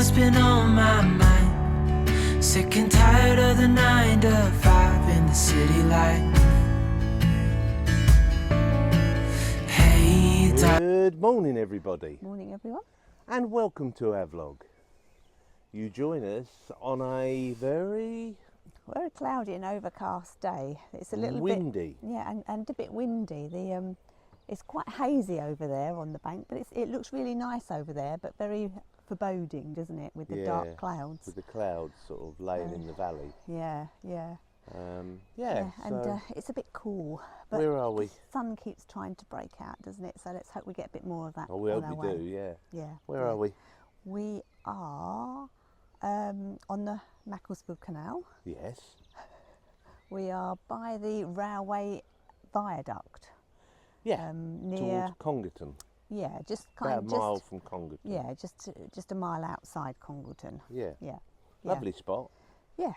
what's been on my mind. Sick and tired of the 9 to 5 in the city life. Hey, Good morning, everybody, Morning, everyone. and welcome to our vlog. You join us on a very Cloudy and overcast day. It's a little windy. bit, yeah, and a bit windy. It's quite hazy over there on the bank, but it looks really nice over there, but very foreboding, doesn't it, with the dark clouds? With the clouds sort of laying in the valley. Yeah. And So it's a bit cool. But where are we? The sun keeps trying to break out, doesn't it? So let's hope we get a bit more of that. Oh, we on hope our we way. do. Yeah. Yeah. Where are we? We are on the Macclesfield Canal. Yes. We are by the railway viaduct. Yeah. Near Towards Congreton. Yeah, just About a mile from Congleton. Yeah, just a mile outside Congleton. Yeah. Yeah. Lovely spot. Yeah.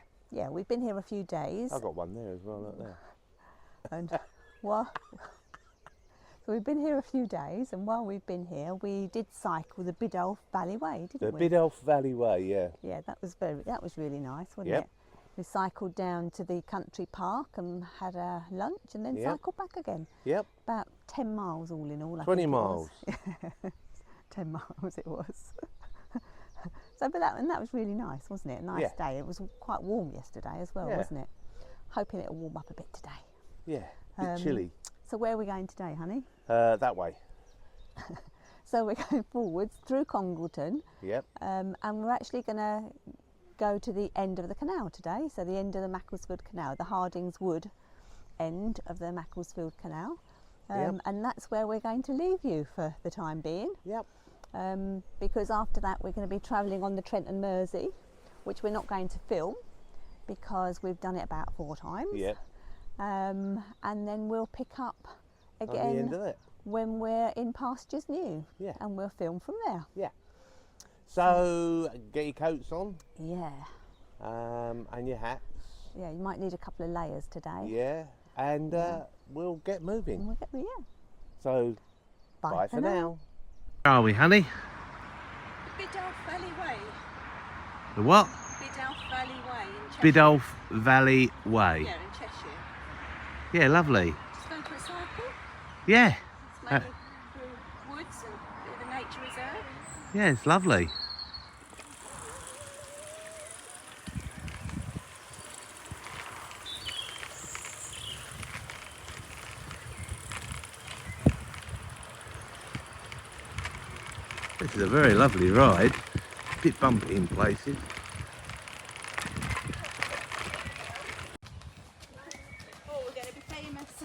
We've been here a few days. I've got one there as well, look there. And so we've been here a few days, and while we've been here, we did cycle the Biddulph Valley Way, didn't we? The Biddulph Valley Way, yeah. Yeah, that was really nice, wasn't Yep. it? We cycled down to the country park and had a lunch, and then cycled back again. Yep. About 10 miles all in all. 20 miles. 10 miles it was. So, but that was really nice, wasn't it? A nice day. It was quite warm yesterday as well, wasn't it? Hoping it'll warm up a bit today. Yeah, a bit chilly. So where are we going today, honey? That way. So we're going forwards through Congleton. Yep. And we're actually going to go to the end of the canal today. So the end of the Macclesfield Canal, the Hardings Wood end of the Macclesfield Canal. And that's where we're going to leave you for the time being. Yep. Because after that we're going to be travelling on the Trent and Mersey, which we're not going to film because we've done it about 4 times. Yep. And then we'll pick up At the end again of it. when we're in pastures new. Yeah. And we'll film from there. Yeah. So get your coats on. Yeah. And your hats. Yeah, you might need a couple of layers today. Yeah. And we'll get moving. And we'll get, yeah. So bye for now. Where are we, honey? Biddulph Valley Way. The what? Biddulph Valley Way in Cheshire. Biddulph Valley Way. Yeah, in Cheshire. Yeah, lovely. Just going for a cycle. Yeah. It's mainly through woods and a bit of a nature reserve. Yeah, it's lovely. This is a very lovely ride. A bit bumpy in places. Oh, we're going to be famous.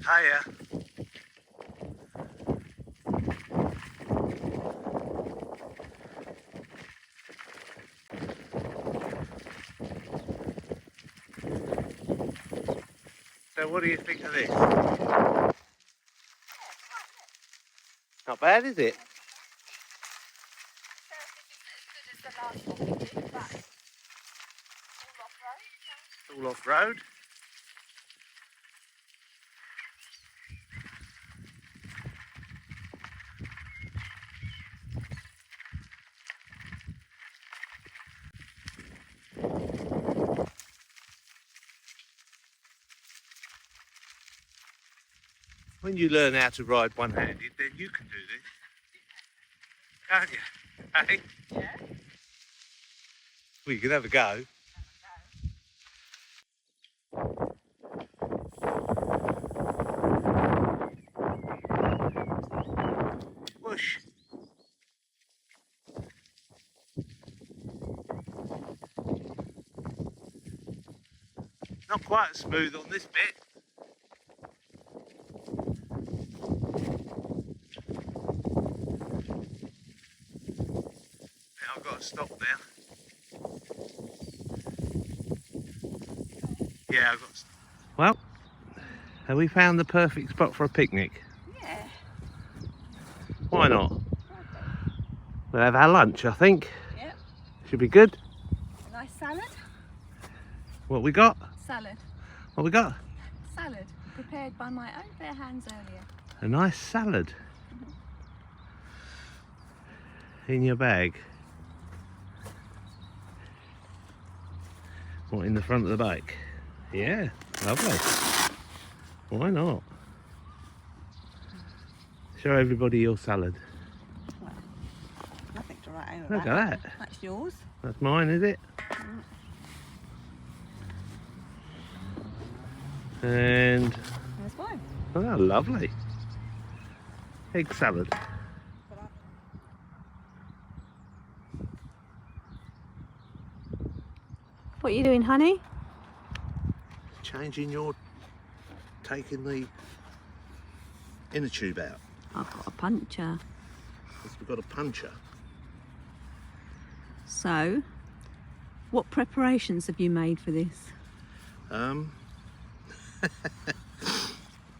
Hiya. So what do you think of this? Not bad, is it? All off-road. When you learn how to ride one-handed, then you can do this. Can't you? Hey? Yeah. Well, you can have a go. Whoosh. Not quite as smooth on this bit. Now I've got to stop now. Yeah, I've got to stop. Well, have we found the perfect spot for a picnic? Yeah. Why not? We'll have our lunch, I think. Yep. Should be good. A nice salad. What we got? Salad. What we got? Salad. Prepared by my own bare hands earlier. A nice salad. In your bag. What, in the front of the bike? Yeah, lovely. Why not? Show everybody your salad. Well, nothing to write home Look about. at that. That's yours. That's mine, is it? And There's mine. oh, lovely. Egg salad. What are you doing, honey? Taking the inner tube out. I've got a puncture. Because we've got a puncture. So, what preparations have you made for this?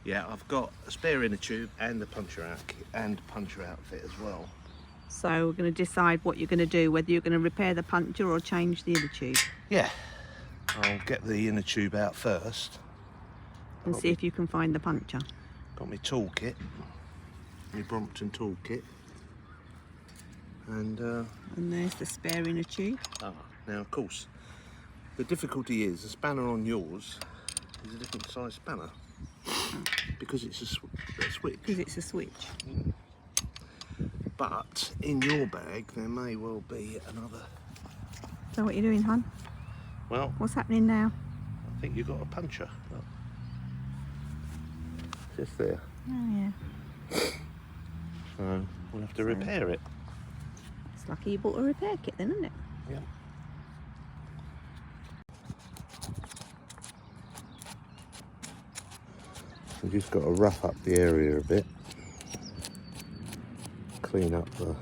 Yeah, I've got a spare inner tube and the puncture outfit as well. So we're going to decide what you're going to do, whether you're going to repair the puncture or change the inner tube. Yeah, I'll get the inner tube out first. And see if you can find the puncture. Got my toolkit, my Brompton toolkit. And there's the spare inner tube. now of course, the difficulty is the spanner on yours is a different size spanner. Because it's a switch. Because it's a switch. But in your bag there may well be another. So what are you doing, hon? Well, What's happening now? I think you've got a puncture. Look. Just there. Oh yeah. So we'll have to repair it. It's lucky you bought a repair kit then, isn't it? Yeah. We've just got to rough up the area a bit. Clean up the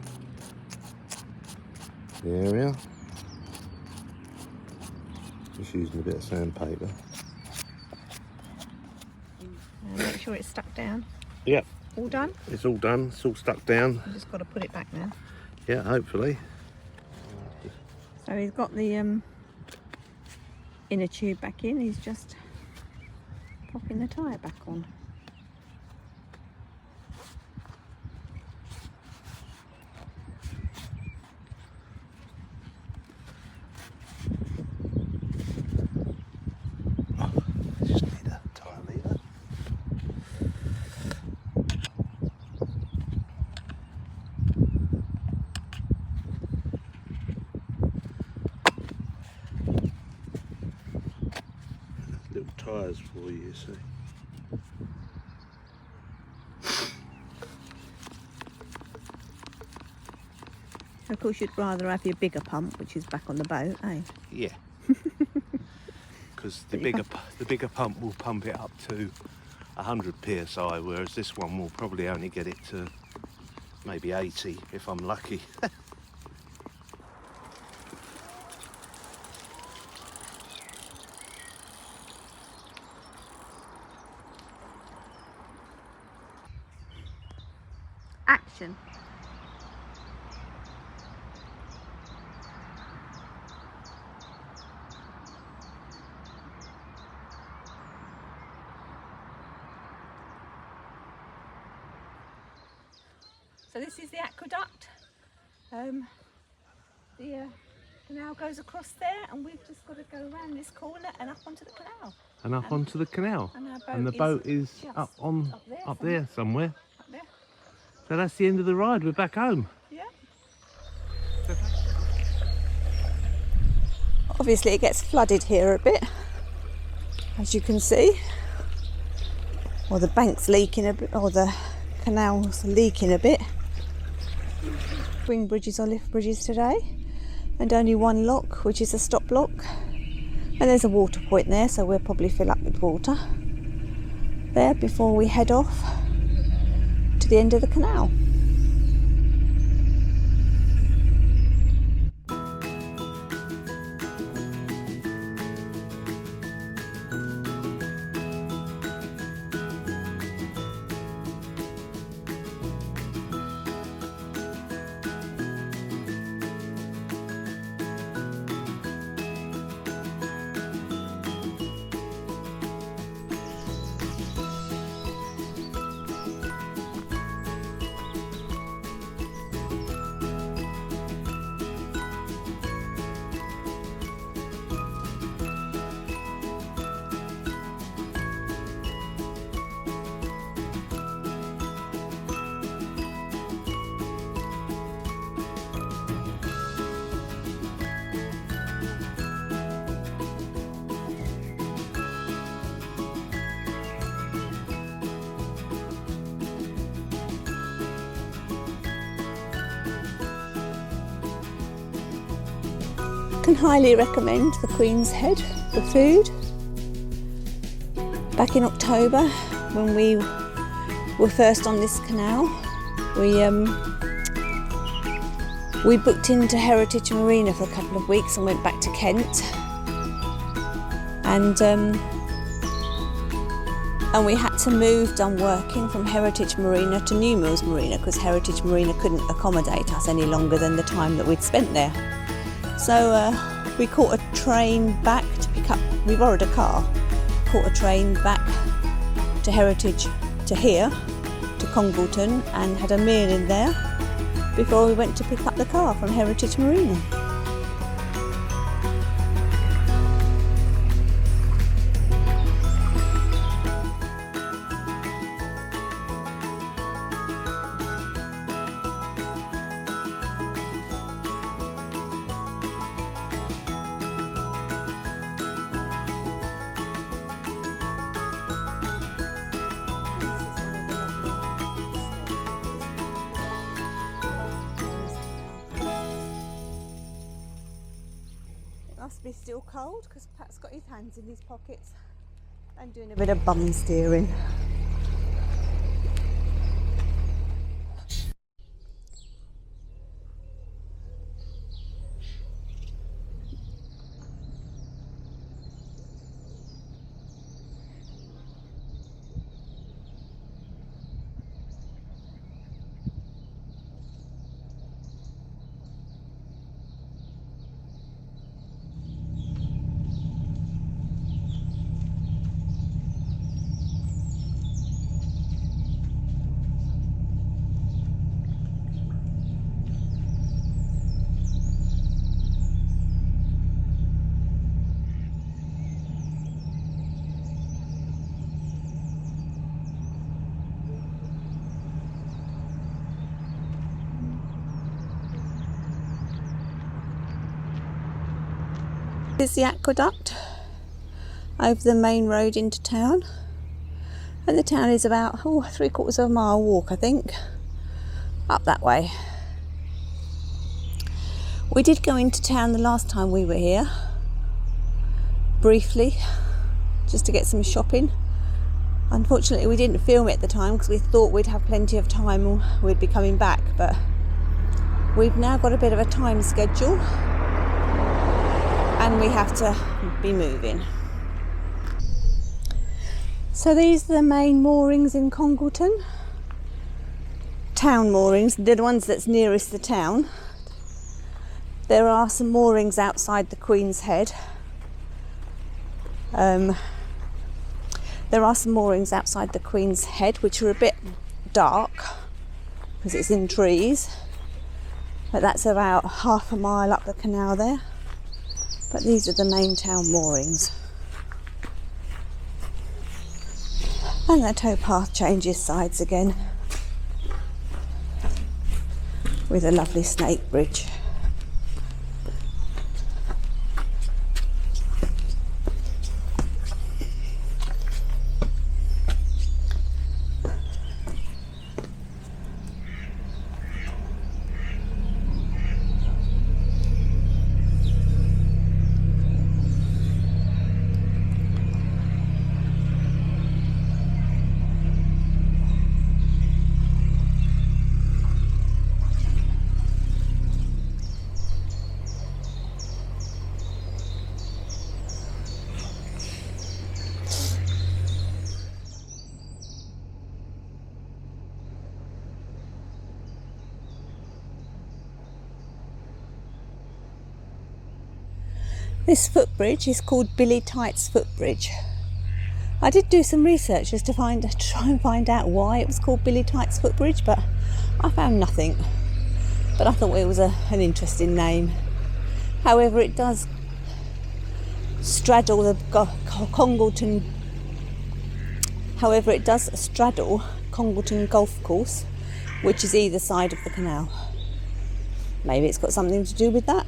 area. Just using a bit of sandpaper. And make sure it's stuck down. Yep. All done? It's all done. It's all stuck down. I've just got to put it back now. Yeah, hopefully. So he's got the inner tube back in. He's just popping the tyre back on. Just need a tyre lever. Little tyres for you, you see. Of course, you'd rather have your bigger pump, which is back on the boat, eh? Yeah. Because the bigger pump will pump it up to 100 psi, whereas this one will probably only get it to maybe 80 if I'm lucky. Action. So this is the aqueduct. The canal goes across there, and we've just got to go around this corner and up onto the canal. and up onto the canal. And The boat is just up there somewhere. Up there. So that's the end of the ride. We're back home. Yeah. Obviously it gets flooded here a bit, as you can see. Or the bank's leaking a bit, or the canal's leaking a bit. Swing bridges or lift bridges today, and only one lock, which is a stop lock. And there's a water point there, so we'll probably fill up with water there before we head off to the end of the canal. Can highly recommend the Queen's Head for food. Back in October, when we were first on this canal, we booked into Heritage Marina for a couple of weeks and went back to Kent, and we had to move Dunworkin from Heritage Marina to New Mills Marina because Heritage Marina couldn't accommodate us any longer than the time that we'd spent there. So we caught a train back to pick up, we borrowed a car, caught a train back to Heritage, to here, to Congleton, and had a meal in there before we went to pick up the car from Heritage Marina. Must be still cold because Pat's got his hands in his pockets and doing a bit of bum steering. This is the aqueduct over the main road into town, and the town is about 3/4 of a mile walk, I think, up that way. We did go into town the last time we were here, briefly, just to get some shopping. Unfortunately we didn't film it at the time because we thought we'd have plenty of time or we'd be coming back, but we've now got a bit of a time schedule and we have to be moving. So these are the main moorings in Congleton. Town moorings, they're the ones that's nearest the town. There are some moorings outside the Queen's Head. There are some moorings outside the Queen's Head which are a bit dark because it's in trees, but that's about half a mile up the canal there. But these are the main town moorings. And the towpath changes sides again with a lovely snake bridge. This footbridge is called Billy Tykes footbridge. I did do some research as to try and find out why it was called Billy Tykes footbridge, but I found nothing. But I thought it was an interesting name. However, it does straddle the Congleton. However, it does straddle Congleton golf course, which is either side of the canal. Maybe it's got something to do with that.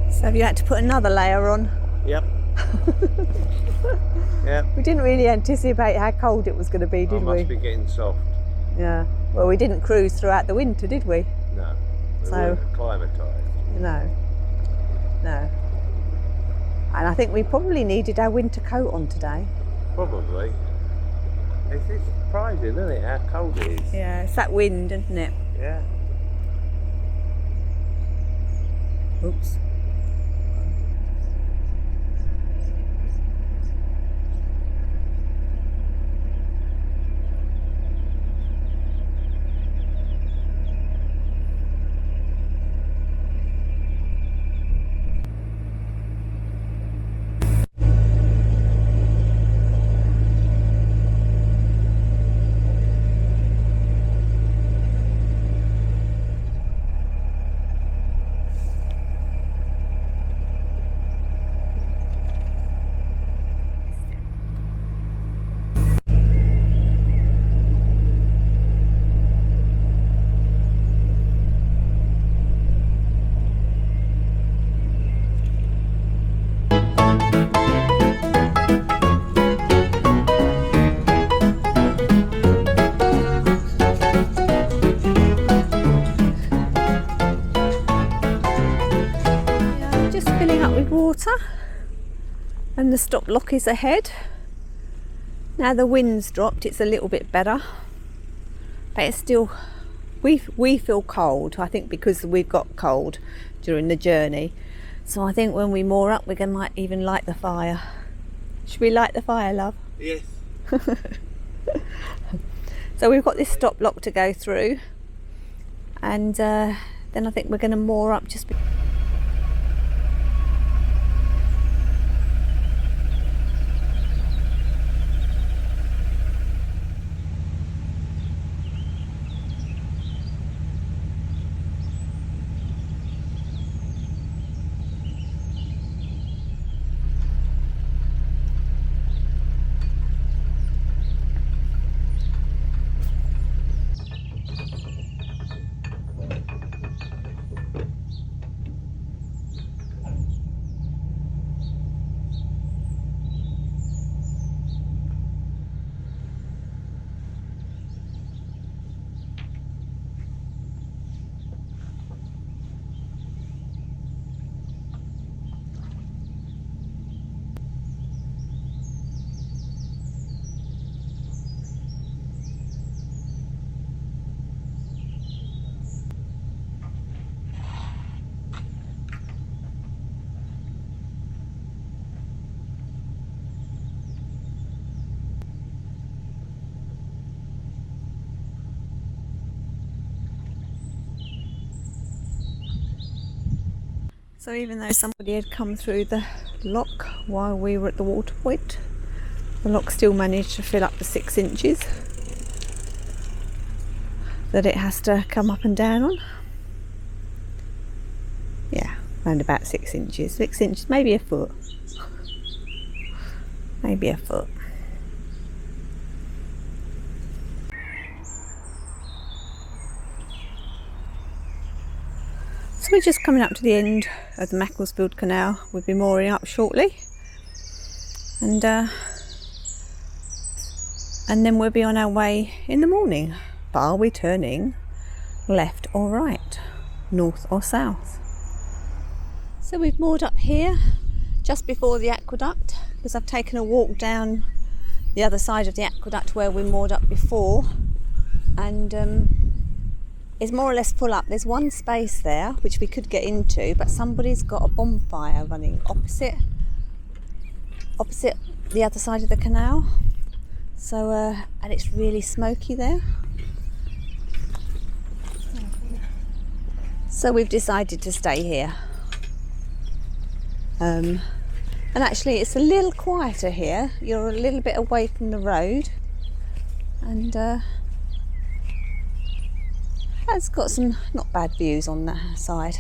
So have you had to put another layer on? Yep. Yep. We didn't really anticipate how cold it was going to be, did we? Must be getting soft. Yeah. Well, we didn't cruise throughout the winter, did we? No. We So- weren't acclimatised. No. No. And I think we probably needed our winter coat on today. Probably. It's surprising, isn't it, how cold it is? Yeah, it's that wind, isn't it? Yeah. Oops. Water, and the stop lock is ahead. Now the wind's dropped, it's a little bit better, but it's still, we feel cold, I think, because we've got cold during the journey. So I think when we moor up, we're going to even light the fire. Should we light the fire, love? Yes. So we've got this stop lock to go through, and then I think we're going to moor up just So even though somebody had come through the lock while we were at the water point, The lock still managed to fill up the 6 inches that it has to come up and down on. Yeah, around about 6 inches. 6 inches, maybe a foot. Maybe a foot. So we're just coming up to the end of the Macclesfield Canal. We'll be mooring up shortly. And then we'll be on our way in the morning. But are we turning left or right, north or south? So we've moored up here just before the aqueduct, because I've taken a walk down the other side of the aqueduct where we moored up before, and it's more or less full up. There's one space there which we could get into, but somebody's got a bonfire running opposite the other side of the canal. So and it's really smoky there. So we've decided to stay here. And actually it's a little quieter here. You're a little bit away from the road, and it's got some not bad views on that side.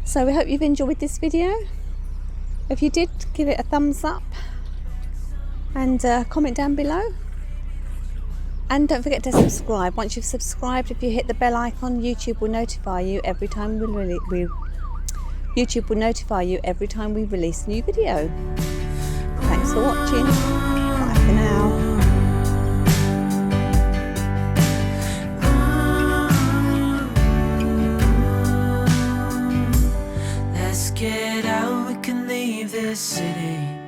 So we hope you've enjoyed this video. If you did, give it a thumbs up and comment down below. And don't forget to subscribe. Once you've subscribed, if you hit the bell icon, YouTube will notify you every time we release a new video. Thanks for watching. Bye for now. Let's get out, we can leave this city.